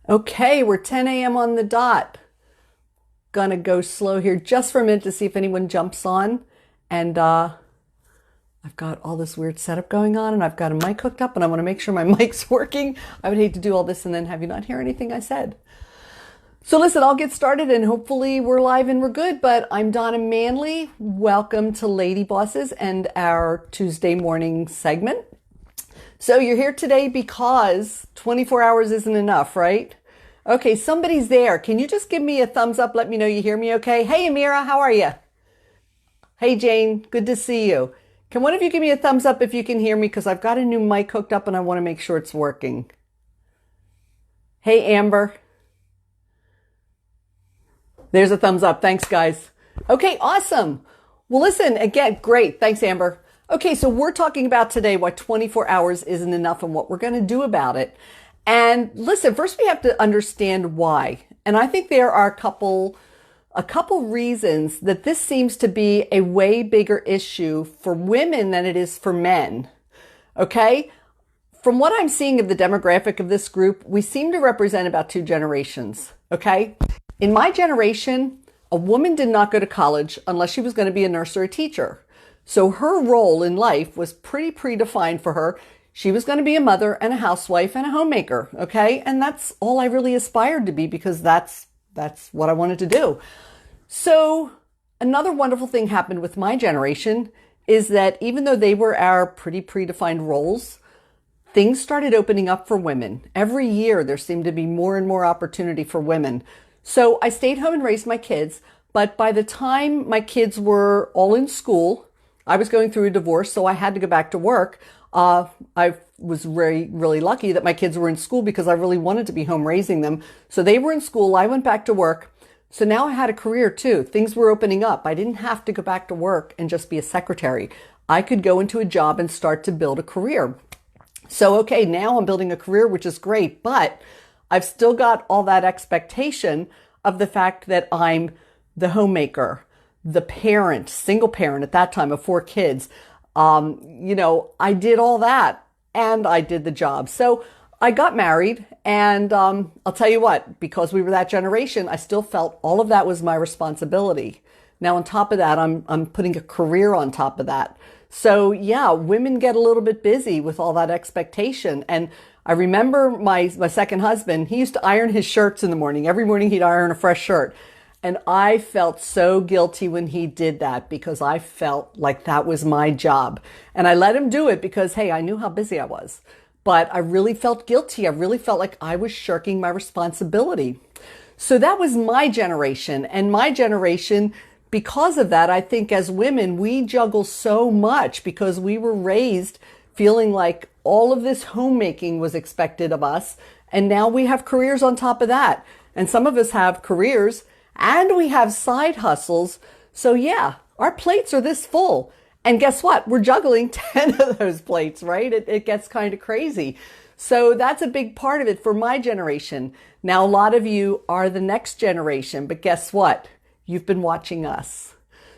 Okay, we're 10 a.m. on the dot. Gonna go slow here just for a minute to see if anyone jumps on. And I've got all this weird setup going on and I've got a mic hooked up and I want to make sure my mic's working. I would hate to do all this and then have you not hear anything I said. So listen, I'll get started and hopefully we're live and we're good, but I'm Donna Manley. Welcome to Lady Bosses and our Tuesday morning segment. So you're here today because 24 hours isn't enough, right? Okay, somebody's there. Can you just give me a thumbs up? Let me know you hear me okay. Hey, Amira, how are you? Hey, Jane, good to see you. Can one of you give me a thumbs up if you can hear me? Because I've got a new mic hooked up and I want to make sure it's working. Hey, Amber. There's a thumbs up. Thanks, guys. Okay, awesome. Well, listen, again, great. Thanks, Amber. Okay, so we're talking about today why 24 hours isn't enough and what we're going to do about it. And listen, first we have to understand why. And I think there are a couple reasons that this seems to be a way bigger issue for women than it is for men. Okay? From what I'm seeing of the demographic of this group, we seem to represent about two generations. Okay? In my generation, a woman did not go to college unless she was going to be a nurse or a teacher. So her role in life was pretty predefined for her. She was going to be a mother and a housewife and a homemaker, okay? And that's all I really aspired to be because that's what I wanted to do. So another wonderful thing happened with my generation is that even though they were our pretty predefined roles, things started opening up for women. Every year there seemed to be more and more opportunity for women. So I stayed home and raised my kids, but by the time my kids were all in school, I was going through a divorce, so I had to go back to work. I was really lucky that my kids were in school because I really wanted to be home raising them. So they were in school. I went back to work. So now I had a career too. Things were opening up. I didn't have to go back to work and just be a secretary. I could go into a job and start to build a career. So, okay, now I'm building a career, which is great, but I've still got all that expectation of the fact that I'm the homemaker, the parent, single parent at that time of 4 kids. I did all that and I did the job. So I got married and I'll tell you what, because we were that generation, I still felt all of that was my responsibility. Now on top of that, I'm putting a career on top of that. So yeah, women get a little bit busy with all that expectation. And I remember my second husband, he used to iron his shirts in the morning. Every morning he'd iron a fresh shirt. And I felt so guilty when he did that because I felt like that was my job. And I let him do it because, hey, I knew how busy I was. But I really felt guilty. I really felt like I was shirking my responsibility. So that was my generation. And my generation, because of that, I think as women, we juggle so much because we were raised feeling like all of this homemaking was expected of us. And now we have careers on top of that. And some of us have careers and we have side hustles. So yeah, our plates are this full. And guess what? We're juggling 10 of those plates, right? It gets kind of crazy. So that's a big part of it for my generation. Now, a lot of you are the next generation, but guess what? You've been watching us.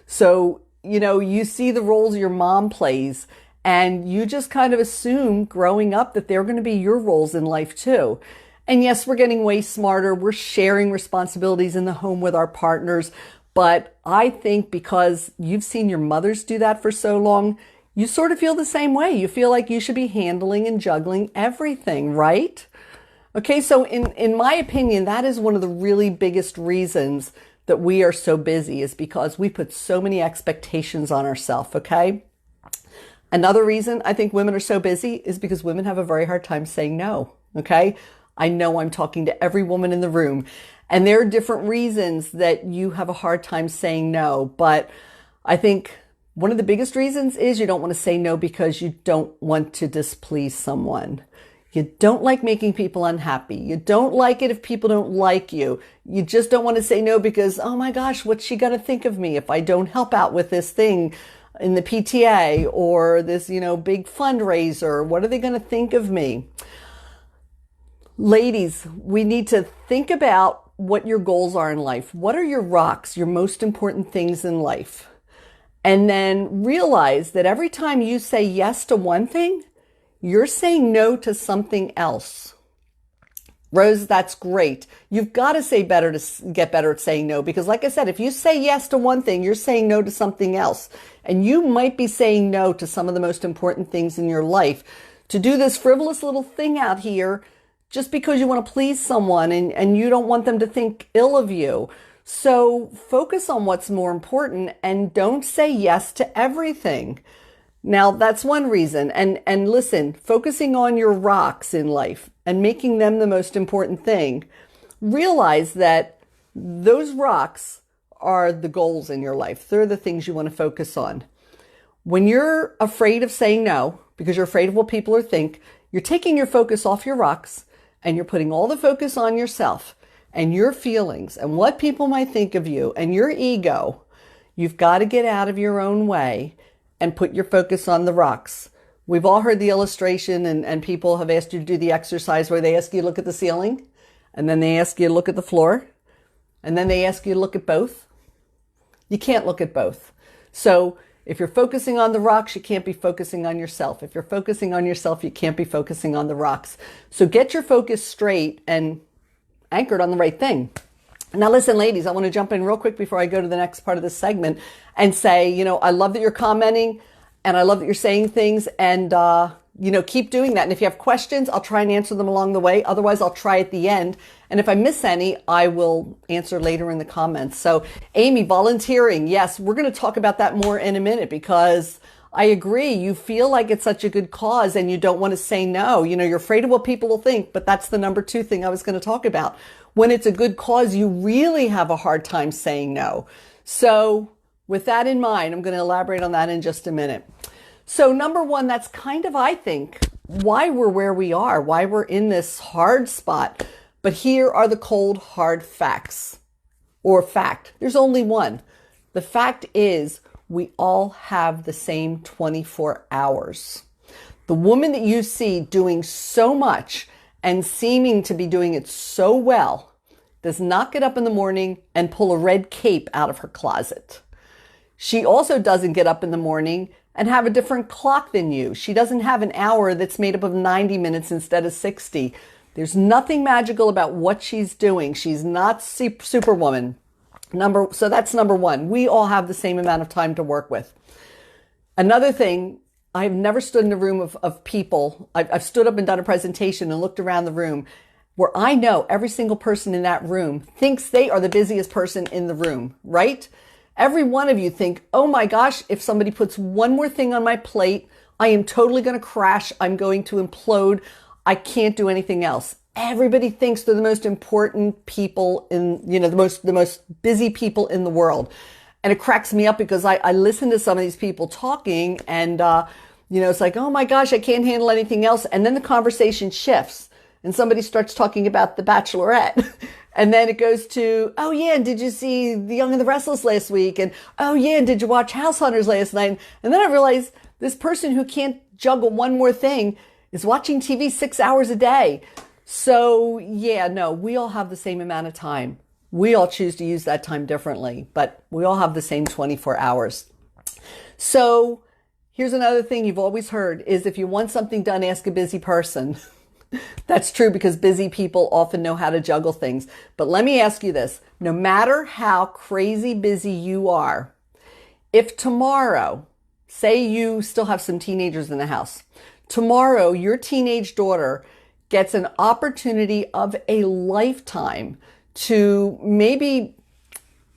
So, you see the roles your mom plays and you just kind of assume growing up that they're going to be your roles in life too. And yes, we're getting way smarter. We're sharing responsibilities in the home with our partners. But I think because you've seen your mothers do that for so long, you sort of feel the same way. You feel like you should be handling and juggling everything, right? Okay, so in my opinion, that is one of the really biggest reasons that we are so busy is because we put so many expectations on ourselves, okay? Another reason I think women are so busy is because women have a very hard time saying no, okay? I know I'm talking to every woman in the room, and there are different reasons that you have a hard time saying no. But I think one of the biggest reasons is you don't want to say no because you don't want to displease someone. You don't like making people unhappy. You don't like it if people don't like you. You just don't want to say no because, oh my gosh, what's she going to think of me if I don't help out with this thing in the PTA or this, big fundraiser? What are they going to think of me? Ladies, we need to think about what your goals are in life. What are your rocks, your most important things in life? And then realize that every time you say yes to one thing, you're saying no to something else. Rose, that's great. You've got to say better to get better at saying no, because like I said, if you say yes to one thing, you're saying no to something else. And you might be saying no to some of the most important things in your life to do this frivolous little thing out here just because you want to please someone and you don't want them to think ill of you. So focus on what's more important and don't say yes to everything. Now, that's one reason. And listen, focusing on your rocks in life and making them the most important thing, realize that those rocks are the goals in your life. They're the things you want to focus on. When you're afraid of saying no, because you're afraid of what people will think, you're taking your focus off your rocks and you're putting all the focus on yourself and your feelings and what people might think of you and your ego. You've got to get out of your own way and put your focus on the rocks. We've all heard the illustration and people have asked you to do the exercise where they ask you to look at the ceiling and then they ask you to look at the floor and then they ask you to look at both. You can't look at both. So if you're focusing on the rocks, you can't be focusing on yourself. If you're focusing on yourself, you can't be focusing on the rocks. So get your focus straight and anchored on the right thing. Now listen, ladies, I want to jump in real quick before I go to the next part of this segment and say, I love that you're commenting and I love that you're saying things and, keep doing that. And if you have questions, I'll try and answer them along the way. Otherwise, I'll try at the end. And if I miss any, I will answer later in the comments. So Amy, volunteering. Yes, we're going to talk about that more in a minute because I agree. You feel like it's such a good cause and you don't want to say no. You're afraid of what people will think, but that's the number 2 thing I was going to talk about. When it's a good cause, you really have a hard time saying no. So with that in mind, I'm going to elaborate on that in just a minute. So number 1, that's kind of, I think, why we're where we are, why we're in this hard spot. But here are the cold, hard facts, or fact. There's only one. The fact is we all have the same 24 hours. The woman that you see doing so much and seeming to be doing it so well does not get up in the morning and pull a red cape out of her closet. She also doesn't get up in the morning and have a different clock than you. She doesn't have an hour that's made up of 90 minutes instead of 60. There's nothing magical about what she's doing. She's not superwoman. So that's number 1. We all have the same amount of time to work with. Another thing, I've never stood in a room of people. I've stood up and done a presentation and looked around the room where I know every single person in that room thinks they are the busiest person in the room, right? Every one of you think, oh my gosh, if somebody puts one more thing on my plate, I am totally going to crash. I'm going to implode. I can't do anything else. Everybody thinks they're the most important people in, the most busy people in the world. And it cracks me up because I listen to some of these people talking and, it's like, oh my gosh, I can't handle anything else. And then the conversation shifts and somebody starts talking about The Bachelorette. And then it goes to, oh yeah, and did you see The Young and the Restless last week? And oh yeah, and did you watch House Hunters last night? And then I realized this person who can't juggle one more thing is watching TV 6 hours a day. So yeah, no, we all have the same amount of time. We all choose to use that time differently, but we all have the same 24 hours. So here's another thing you've always heard is if you want something done, ask a busy person. That's true because busy people often know how to juggle things. But let me ask you this. No matter how crazy busy you are, if tomorrow, say you still have some teenagers in the house, tomorrow your teenage daughter gets an opportunity of a lifetime to maybe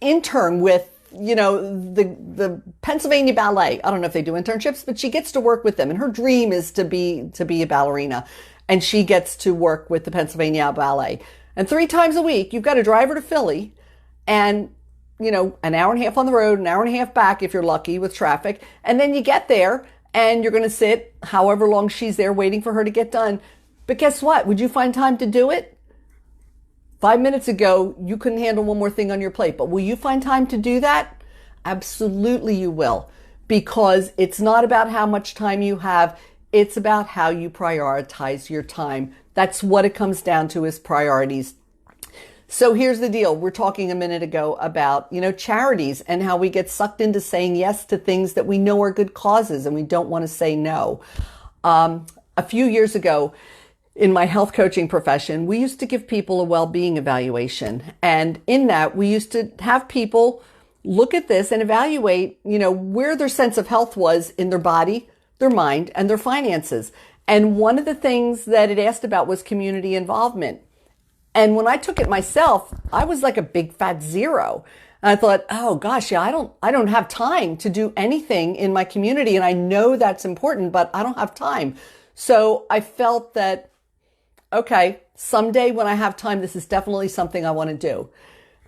intern with the Pennsylvania Ballet. I don't know if they do internships, but she gets to work with them. And her dream is to be a ballerina. And she gets to work with the Pennsylvania Ballet. And 3 times a week, you've got to drive her to Philly and, an hour and a half on the road, an hour and a half back if you're lucky with traffic. And then you get there and you're going to sit however long she's there waiting for her to get done. But guess what? Would you find time to do it? 5 minutes ago, you couldn't handle one more thing on your plate. But will you find time to do that? Absolutely you will. Because it's not about how much time you have. It's about how you prioritize your time. That's what it comes down to is priorities. So here's the deal. We're talking a minute ago about, charities and how we get sucked into saying yes to things that we know are good causes and we don't want to say no. A few years ago, in my health coaching profession, we used to give people a well-being evaluation. And in that, we used to have people look at this and evaluate, where their sense of health was in their body, their mind, and their finances. And one of the things that it asked about was community involvement. And when I took it myself, I was like a big fat 0. And I thought, oh gosh, yeah, I don't have time to do anything in my community. And I know that's important, but I don't have time. So I felt that, okay, someday when I have time, this is definitely something I want to do.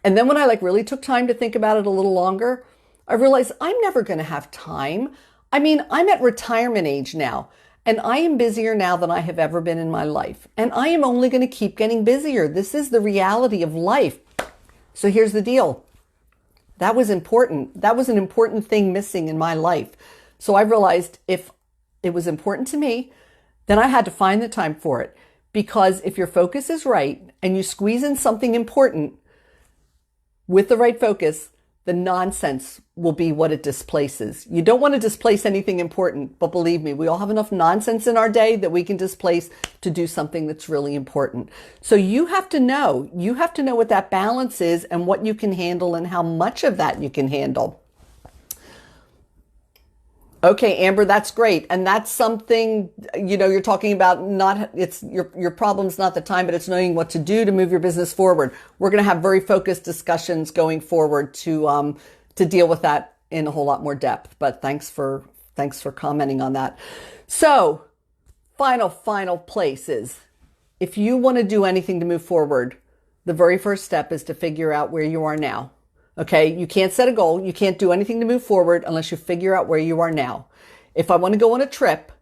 And then when I really took time to think about it a little longer, I realized I'm never going to have time. I mean, I'm at retirement age now, and I am busier now than I have ever been in my life. And I am only going to keep getting busier. This is the reality of life. So here's the deal. That was important. That was an important thing missing in my life. So I realized if it was important to me, then I had to find the time for it. Because if your focus is right and you squeeze in something important with the right focus, the nonsense will be what it displaces. You don't want to displace anything important, but believe me, we all have enough nonsense in our day that we can displace to do something that's really important. So you have to know what that balance is and what you can handle and how much of that you can handle. Okay, Amber, that's great. And that's something, you're talking about it's your problem's not the time, but it's knowing what to do to move your business forward. We're going to have very focused discussions going forward to deal with that in a whole lot more depth. But thanks for commenting on that. So final place is, if you want to do anything to move forward, the very first step is to figure out where you are now. Okay, you can't set a goal. You can't do anything to move forward unless you figure out where you are now. If I want to go on a trip,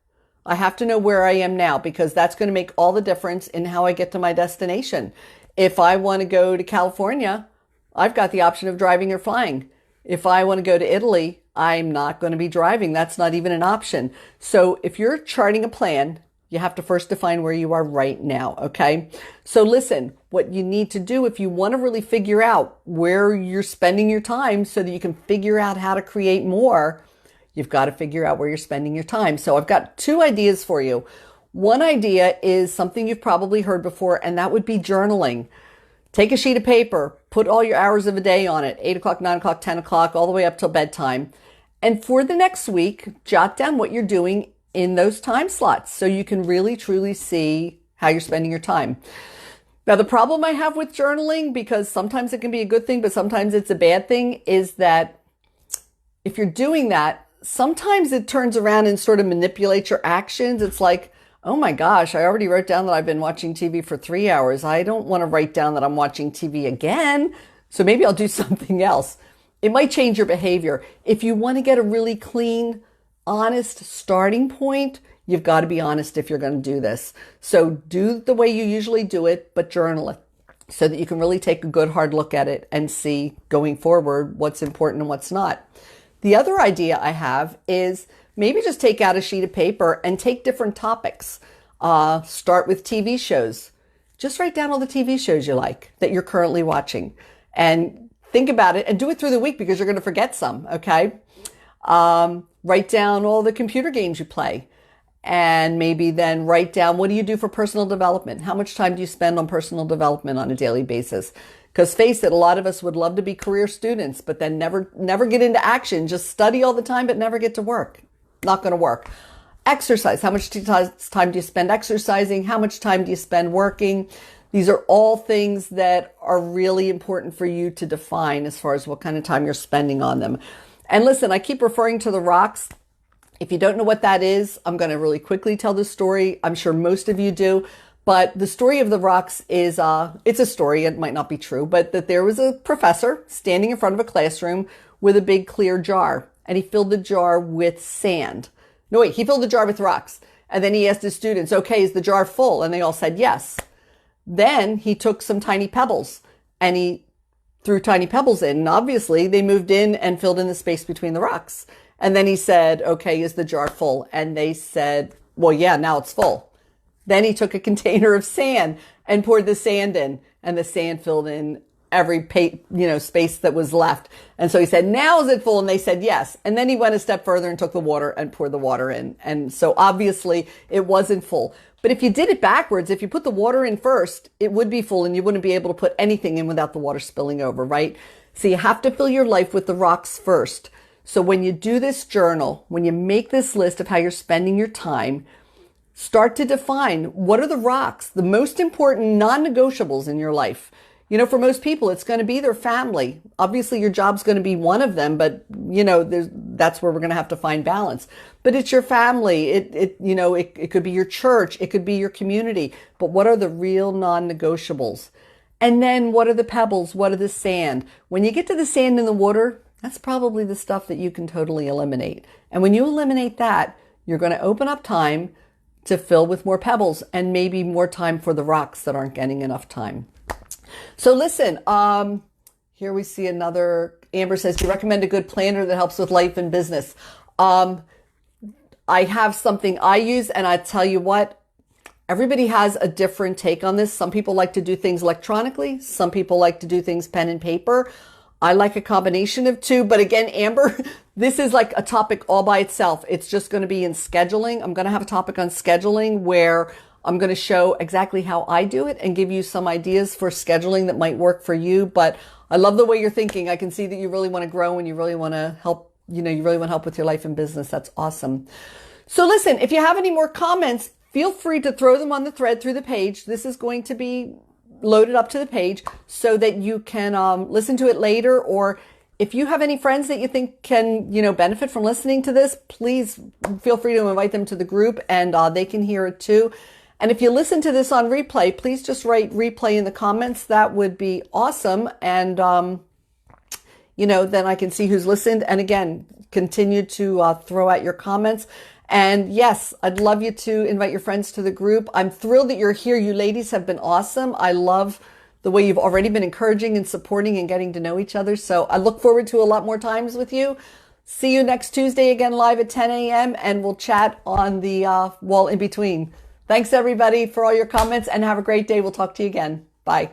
I have to know where I am now, because that's going to make all the difference in how I get to my destination. If I want to go to California, I've got the option of driving or flying. If I want to go to Italy, I'm not going to be driving. That's not even an option. So if you're charting a plan, you have to first define where you are right now, okay? So listen, what you need to do if you want to really figure out where you're spending your time so that you can figure out how to create more, you've got to figure out where you're spending your time. So I've got 2 ideas for you. One idea is something you've probably heard before, and that would be journaling. Take a sheet of paper, put all your hours of a day on it, 8 o'clock, 9 o'clock, 10 o'clock, all the way up till bedtime. And for the next week, jot down what you're doing in those time slots so you can really truly see how you're spending your time. Now, the problem I have with journaling, because sometimes it can be a good thing, but sometimes it's a bad thing, is that if you're doing that, sometimes it turns around and sort of manipulates your actions. It's like, oh my gosh, I already wrote down that I've been watching TV for 3 hours. I don't want to write down that I'm watching TV again. So maybe I'll do something else. It might change your behavior. If you want to get a really clean, honest starting point, you've got to be honest if you're going to do this. So do the way you usually do it, but journal it so that you can really take a good hard look at it and see going forward what's important and what's not. The other idea I have is maybe just take out a sheet of paper and take different topics. Start with TV shows. Just write down all the TV shows you like that you're currently watching and think about it, and do it through the week because you're going to forget some, okay? Write down all the computer games you play, and maybe then write down, what do you do for personal development? How much time do you spend on personal development on a daily basis? Because face it, a lot of us would love to be career students, but then never get into action. Just study all the time, but never get to work. Not going to work. Exercise. How much time do you spend exercising? How much time do you spend working? These are all things that are really important for you to define as far as what kind of time you're spending on them. And listen, I keep referring to the rocks. If you don't know what that is, I'm going to really quickly tell the story. I'm sure most of you do. But the story of the rocks is, it's a story. It might not be true, but that there was a professor standing in front of a classroom with a big clear jar, and he filled the jar with sand. No, wait, he filled the jar with rocks. And then he asked his students, okay, is the jar full? And they all said yes. Then he took some tiny pebbles and he threw tiny pebbles in. And obviously they moved in and filled in the space between the rocks. And then he said, okay, is the jar full? And they said, well, yeah, now it's full. Then he took a container of sand and poured the sand in, and the sand filled in every space that was left. And so he said, now is it full? And they said yes. And then he went a step further and took the water and poured the water in. And so obviously it wasn't full. But if you did it backwards, if you put the water in first, it would be full and you wouldn't be able to put anything in without the water spilling over, right? So you have to fill your life with the rocks first. So when you do this journal, when you make this list of how you're spending your time, start to define what are the rocks, the most important non-negotiables in your life. You know, for most people, it's going to be their family. Obviously, your job's going to be one of them, but you know, that's where we're going to have to find balance. But it's your family. It could be your church. It could be your community. But what are the real non-negotiables? And then what are the pebbles? What are the sand? When you get to the sand and the water, that's probably the stuff that you can totally eliminate. And when you eliminate that, you're going to open up time to fill with more pebbles and maybe more time for the rocks that aren't getting enough time. So listen, here we see another, Amber says, do you recommend a good planner that helps with life and business? I have something I use, and I tell you what, everybody has a different take on this. Some people like to do things electronically. Some people like to do things pen and paper. I like a combination of two, but again, Amber, this is like a topic all by itself. It's just going to be in scheduling. I'm going to have a topic on scheduling where I'm going to show exactly how I do it and give you some ideas for scheduling that might work for you. But I love the way you're thinking. I can see that you really want to grow and you really want to help, you really want to help with your life and business. That's awesome. So listen, if you have any more comments, feel free to throw them on the thread through the page. This is going to be loaded up to the page so that you can listen to it later. Or if you have any friends that you think can, benefit from listening to this, please feel free to invite them to the group and they can hear it too. And if you listen to this on replay, please just write replay in the comments. That would be awesome. And, then I can see who's listened. And again, continue to throw out your comments. And yes, I'd love you to invite your friends to the group. I'm thrilled that you're here. You ladies have been awesome. I love the way you've already been encouraging and supporting and getting to know each other. So I look forward to a lot more times with you. See you next Tuesday again live at 10 a.m. and we'll chat on the wall in between. Thanks everybody for all your comments and have a great day. We'll talk to you again. Bye.